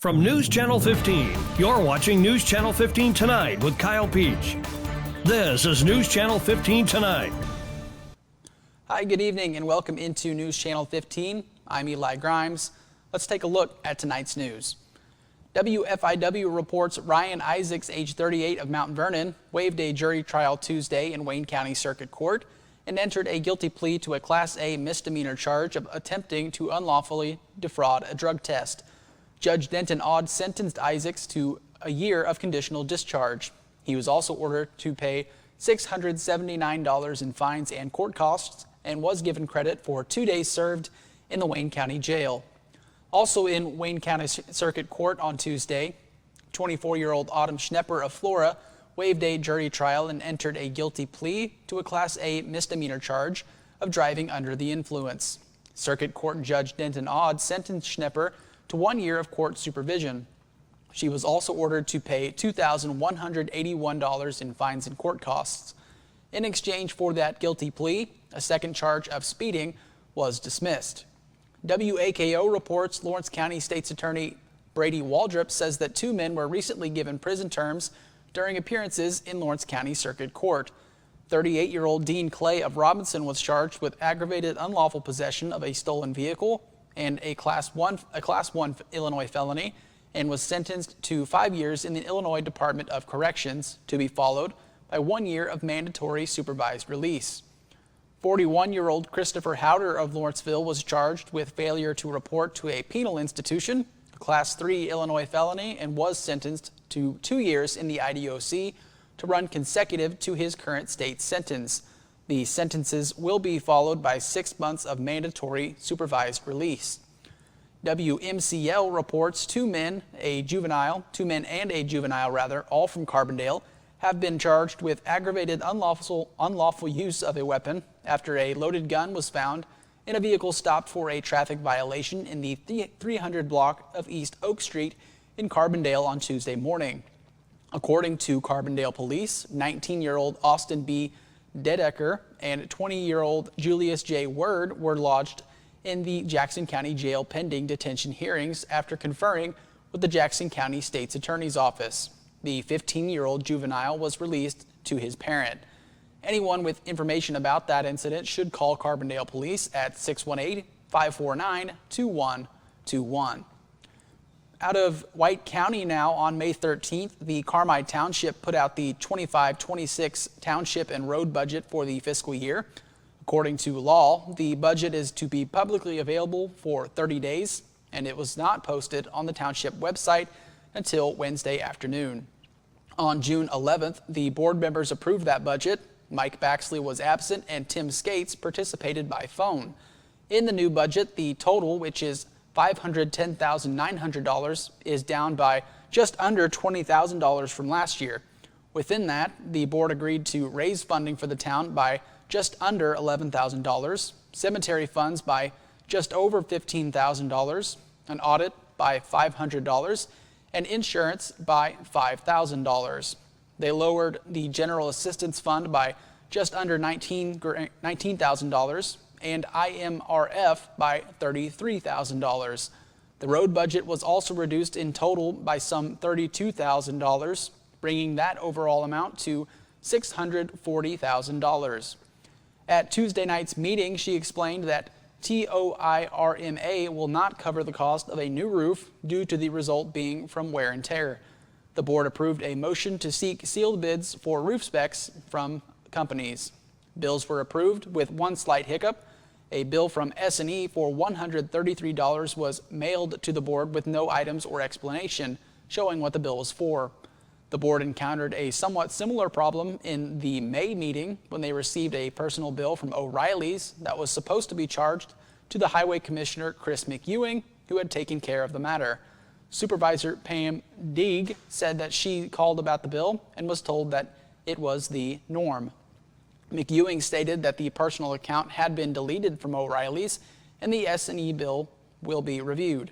From News Channel 15, you're watching News Channel 15 Tonight with Kyle Peach. This is News Channel 15 Tonight. Hi, good evening and welcome into News Channel 15. I'm Eli Grimes. Let's take a look at tonight's news. WFIW reports Ryan Isaacs, age 38 of Mount Vernon, waived a jury trial Tuesday in Wayne County Circuit Court and entered a guilty plea to a Class A misdemeanor charge of attempting to unlawfully defraud a drug test. Judge Denton Odd sentenced Isaacs to a year of conditional discharge. He was also ordered to pay $679 in fines and court costs and was given credit for 2 days served in the Wayne County Jail. Also in Wayne County Circuit Court on Tuesday, 24-year-old Autumn Schnepper of Flora waived a jury trial and entered a guilty plea to a Class A misdemeanor charge of driving under the influence. Circuit Court Judge Denton Odd sentenced Schnepper to 1 year of court supervision. She was also ordered to pay $2,181 in fines and court costs. In exchange for that guilty plea, a second charge of speeding was dismissed. WAKO reports Lawrence County State's Attorney Brady Waldrop says that 2 men were recently given prison terms during appearances in Lawrence County Circuit Court. 38-year-old Dean Clay of Robinson was charged with aggravated unlawful possession of a stolen vehicle and a Class 1 Illinois felony, and was sentenced to 5 years in the Illinois Department of Corrections, to be followed by 1 year of mandatory supervised release. 41-year-old Christopher Howder of Lawrenceville was charged with failure to report to a penal institution, a Class 3 Illinois felony, and was sentenced to 2 years in the IDOC to run consecutive to his current state sentence. The sentences will be followed by 6 months of mandatory supervised release. WMCL reports two men and a juvenile, all from Carbondale, have been charged with aggravated unlawful use of a weapon after a loaded gun was found in a vehicle stopped for a traffic violation in the 300 block of East Oak Street in Carbondale on Tuesday morning. According to Carbondale Police, 19-year-old Austin B. Dedeker and 20-year-old Julius J. Word were lodged in the Jackson County Jail pending detention hearings after conferring with the Jackson County State's Attorney's Office. The 15-year-old juvenile was released to his parent. Anyone with information about that incident should call Carbondale Police at 618-549-2121. Out of White County now, on May 13th, the Carmi Township put out the 25-26 township and road budget for the fiscal year. According to law, the budget is to be publicly available for 30 days, and it was not posted on the township website until Wednesday afternoon. On June 11th, the board members approved that budget. Mike Baxley was absent and Tim Skates participated by phone. In the new budget, the total, which is $510,900, is down by just under $20,000 from last year. Within that, the board agreed to raise funding for the town by just under $11,000, cemetery funds by just over $15,000, an audit by $500, and insurance by $5,000. They lowered the general assistance fund by just under $19,000 and IMRF by $33,000. The road budget was also reduced in total by some $32,000, bringing that overall amount to $640,000. At Tuesday night's meeting, she explained that TOIRMA will not cover the cost of a new roof due to the result being from wear and tear. The board approved a motion to seek sealed bids for roof specs from companies. Bills were approved with one slight hiccup. A bill from S&E for $133 was mailed to the board with no items or explanation showing what the bill was for. The board encountered a somewhat similar problem in the May meeting when they received a personal bill from O'Reilly's that was supposed to be charged to the Highway Commissioner Chris McEwing, who had taken care of the matter. Supervisor Pam Deeg said that she called about the bill and was told that it was the norm. McEwing stated that the personal account had been deleted from O'Reilly's and the S&E bill will be reviewed.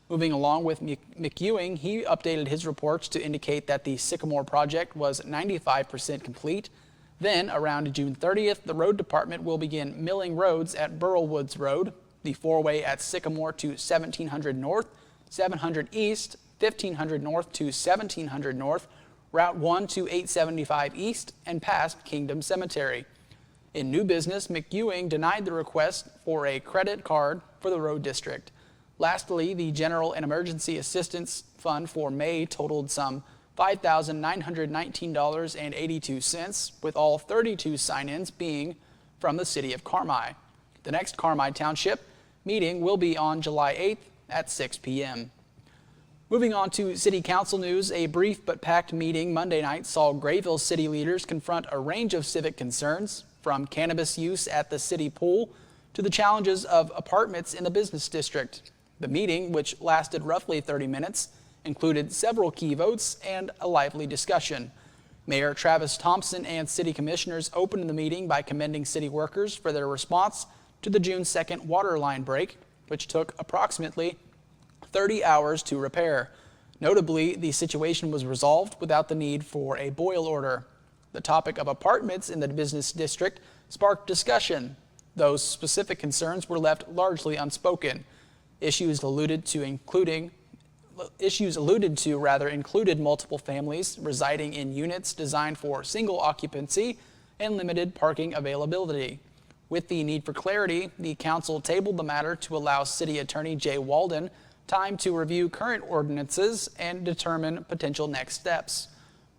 Moving along with McEwing, he updated his reports to indicate that the Sycamore project was 95% complete. Then, around June 30th, the road department will begin milling roads at Burrell Woods Road, the four-way at Sycamore to 1700 North, 700 East, 1500 North to 1700 North, Route 1 to 875 East, and past Kingdom Cemetery. In new business, McEwing denied the request for a credit card for the road district. Lastly, the General and Emergency Assistance Fund for May totaled some $5,919.82, with all 32 sign-ins being from the city of Carmi. The next Carmi Township meeting will be on July 8th at 6 p.m. Moving on to City Council news, a brief but packed meeting Monday night saw Grayville city leaders confront a range of civic concerns, from cannabis use at the city pool to the challenges of apartments in the business district. The meeting, which lasted roughly 30 minutes, included several key votes and a lively discussion. Mayor Travis Thompson and city commissioners opened the meeting by commending city workers for their response to the June 2nd water line break, which took approximately 30 hours to repair. Notably, the situation was resolved without the need for a boil order. The topic of apartments in the business district sparked discussion. Those specific concerns were left largely unspoken. Issues alluded to included multiple families residing in units designed for single occupancy and limited parking availability. With the need for clarity, the council tabled the matter to allow City Attorney Jay Walden time to review current ordinances and determine potential next steps.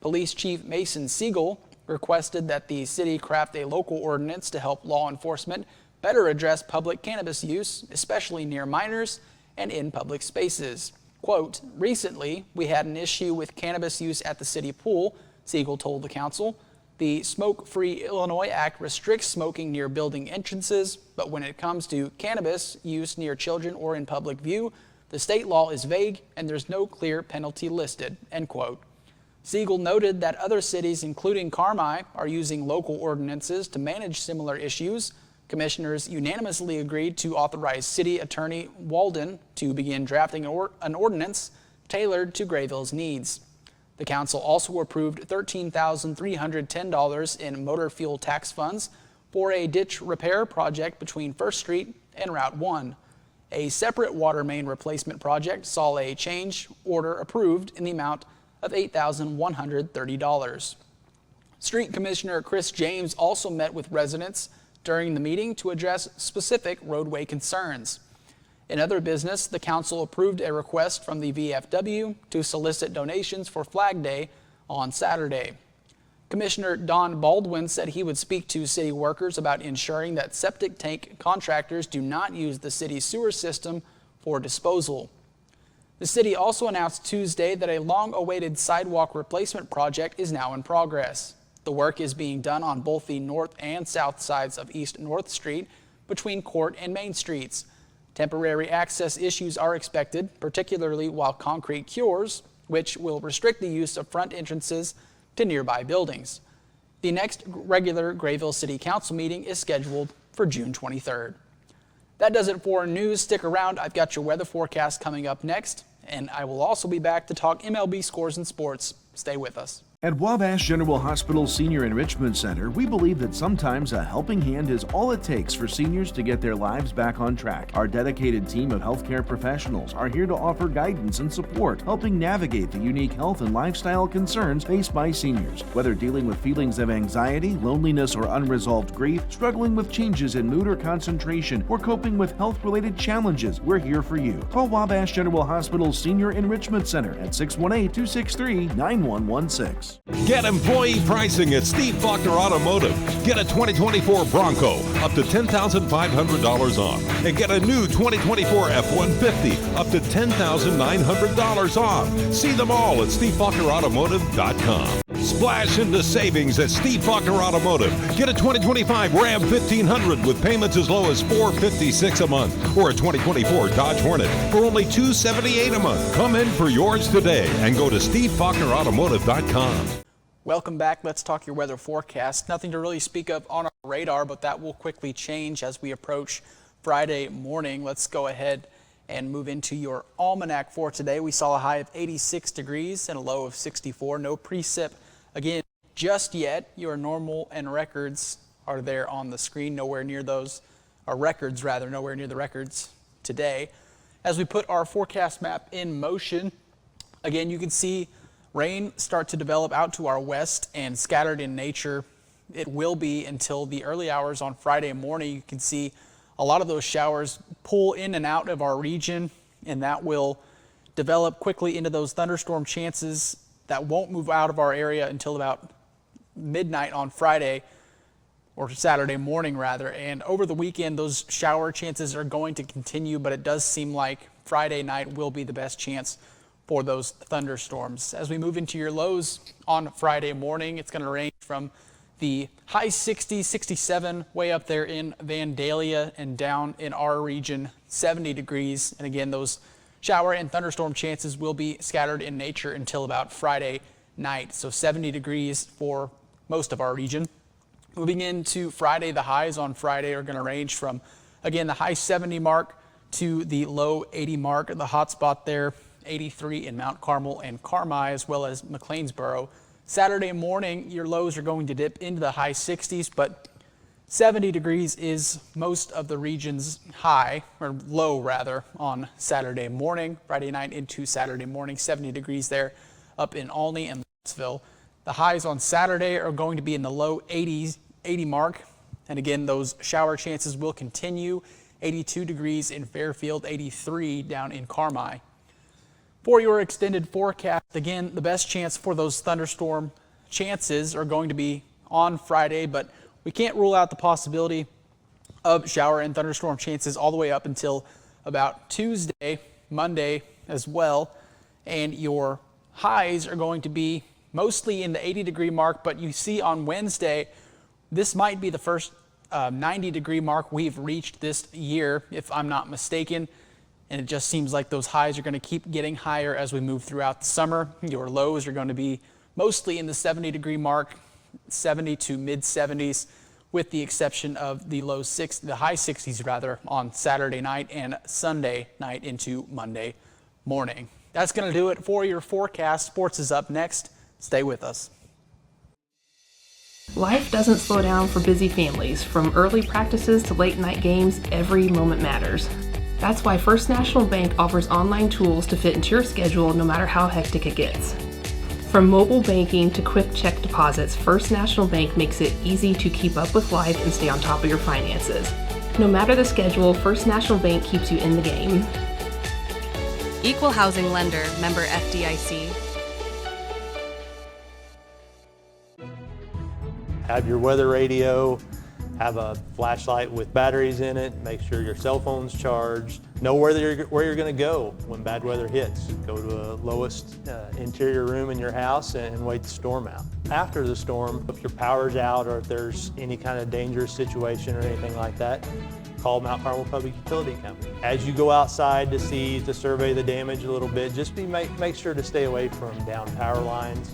Police Chief Mason Siegel requested that the city craft a local ordinance to help law enforcement better address public cannabis use, especially near minors and in public spaces. Quote, "Recently, we had an issue with cannabis use at the city pool," Siegel told the council. "The Smoke-Free Illinois Act restricts smoking near building entrances, but when it comes to cannabis use near children or in public view, the state law is vague and there's no clear penalty listed," end quote. Siegel noted that other cities, including Carmi, are using local ordinances to manage similar issues. Commissioners unanimously agreed to authorize City Attorney Walden to begin drafting an ordinance tailored to Grayville's needs. The council also approved $13,310 in motor fuel tax funds for a ditch repair project between 1st Street and Route 1. A separate water main replacement project saw a change order approved in the amount of $8,130. Street Commissioner Chris James also met with residents during the meeting to address specific roadway concerns. In other business, the council approved a request from the VFW to solicit donations for Flag Day on Saturday. Commissioner Don Baldwin said he would speak to city workers about ensuring that septic tank contractors do not use the city's sewer system for disposal. The city also announced Tuesday that a long-awaited sidewalk replacement project is now in progress. The work is being done on both the north and south sides of East North Street between Court and Main Streets. Temporary access issues are expected, particularly while concrete cures, which will restrict the use of front entrances to nearby buildings. The next regular Grayville City Council meeting is scheduled for June 23rd. That does it for news. Stick around. I've got your weather forecast coming up next, and I will also be back to talk MLB scores and sports. Stay with us. At Wabash General Hospital Senior Enrichment Center, we believe that sometimes a helping hand is all it takes for seniors to get their lives back on track. Our dedicated team of healthcare professionals are here to offer guidance and support, helping navigate the unique health and lifestyle concerns faced by seniors. Whether dealing with feelings of anxiety, loneliness, or unresolved grief, struggling with changes in mood or concentration, or coping with health-related challenges, we're here for you. Call Wabash General Hospital Senior Enrichment Center at 618-263-9116. Get employee pricing at Steve Faulkner Automotive. Get a 2024 Bronco up to $10,500 off. And get a new 2024 F-150 up to $10,900 off. See them all at SteveFaulknerAutomotive.com. Splash into savings at Steve Faulkner Automotive. Get a 2025 Ram 1500 with payments as low as $456 a month, or a 2024 Dodge Hornet for only $278 a month. Come in for yours today and go to SteveFaulknerAutomotive.com. Welcome back. Let's talk your weather forecast. Nothing to really speak of on our radar, but that will quickly change as we approach Friday morning. Let's go ahead and move into your almanac for today. We saw a high of 86 degrees and a low of 64. No precip again just yet. Your normal and records are there on the screen. Nowhere near those, or records rather, nowhere near the records today. As we put our forecast map in motion, again, you can see rain start to develop out to our west and scattered in nature. It will be until the early hours on Friday morning. You can see a lot of those showers pull in and out of our region, and that will develop quickly into those thunderstorm chances that won't move out of our area until about midnight on Friday, or Saturday morning rather. And over the weekend, those shower chances are going to continue, but it does seem like Friday night will be the best chance for those thunderstorms. As we move into your lows on Friday morning, it's going to range from the high 60s, 67, way up there in Vandalia, and down in our region, 70 degrees. And again, those shower and thunderstorm chances will be scattered in nature until about Friday night. So 70 degrees for most of our region. Moving into Friday, the highs on Friday are going to range from, again, the high 70 mark to the low 80 mark. The hot spot there, 83 in Mount Carmel and Carmi, as well as McLeansboro. Saturday morning, your lows are going to dip into the high 60s, but 70 degrees is most of the region's high, or low rather, on Saturday morning. Friday night into Saturday morning, 70 degrees there up in Olney and Lawrenceville. The highs on Saturday are going to be in the low 80s, 80 mark. And again, those shower chances will continue. 82 degrees in Fairfield, 83 down in Carmi. For your extended forecast, again, the best chance for those thunderstorm chances are going to be on Friday, but we can't rule out the possibility of shower and thunderstorm chances all the way up until about Tuesday, Monday as well. And your highs are going to be mostly in the 80-degree mark, but you see on Wednesday, this might be the first 90-degree mark we've reached this year, if I'm not mistaken. And it just seems like those highs are going to keep getting higher as we move throughout the summer. Your lows are going to be mostly in the 70-degree mark, 70 to mid-70s, with the exception of the high 60s rather, on Saturday night and Sunday night into Monday morning. That's going to do it for your forecast. Sports is up next. Stay with us. Life doesn't slow down for busy families. From early practices to late night games, every moment matters. That's why First National Bank offers online tools to fit into your schedule no matter how hectic it gets. From mobile banking to quick check deposits, First National Bank makes it easy to keep up with life and stay on top of your finances. No matter the schedule, First National Bank keeps you in the game. Equal housing lender, member FDIC. Have your weather radio, have a flashlight with batteries in it, make sure your cell phone's charged, know where you're going to go when bad weather hits. Go to a lowest interior room in your house and wait the storm out. After the storm, if your power's out or if there's any kind of dangerous situation or anything like that, call Mount Carmel Public Utility Company. As you go outside to survey the damage a little bit, just make sure to stay away from down power lines.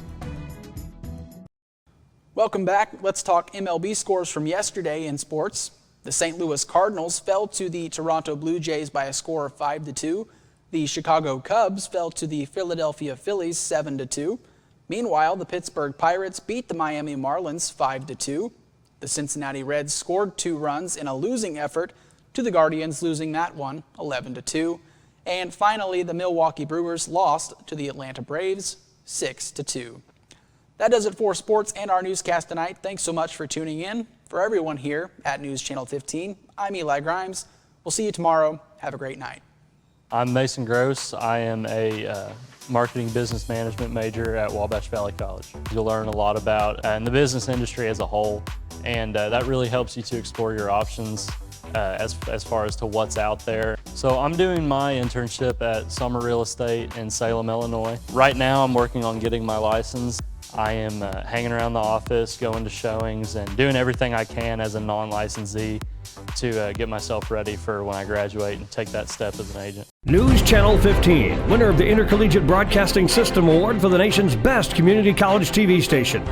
Welcome back. Let's talk MLB scores from yesterday in sports. The St. Louis Cardinals fell to the Toronto Blue Jays by a score of 5-2. The Chicago Cubs fell to the Philadelphia Phillies 7-2. Meanwhile, the Pittsburgh Pirates beat the Miami Marlins 5-2. The Cincinnati Reds scored 2 runs in a losing effort to the Guardians, losing that one 11-2. And finally, the Milwaukee Brewers lost to the Atlanta Braves 6-2. That does it for sports and our newscast tonight. Thanks so much for tuning in. For everyone here at News Channel 15, I'm Eli Grimes. We'll see you tomorrow. Have a great night. I'm Mason Gross. I am a marketing business management major at Wabash Valley College. You'll learn a lot about in the business industry as a whole, and that really helps you to explore your options as far as to what's out there. So I'm doing my internship at Summer Real Estate in Salem, Illinois. Right now I'm working on getting my license. I am hanging around the office, going to showings, and doing everything I can as a non-licensee to get myself ready for when I graduate and take that step as an agent. News Channel 15, winner of the Intercollegiate Broadcasting System Award for the nation's best community college TV station.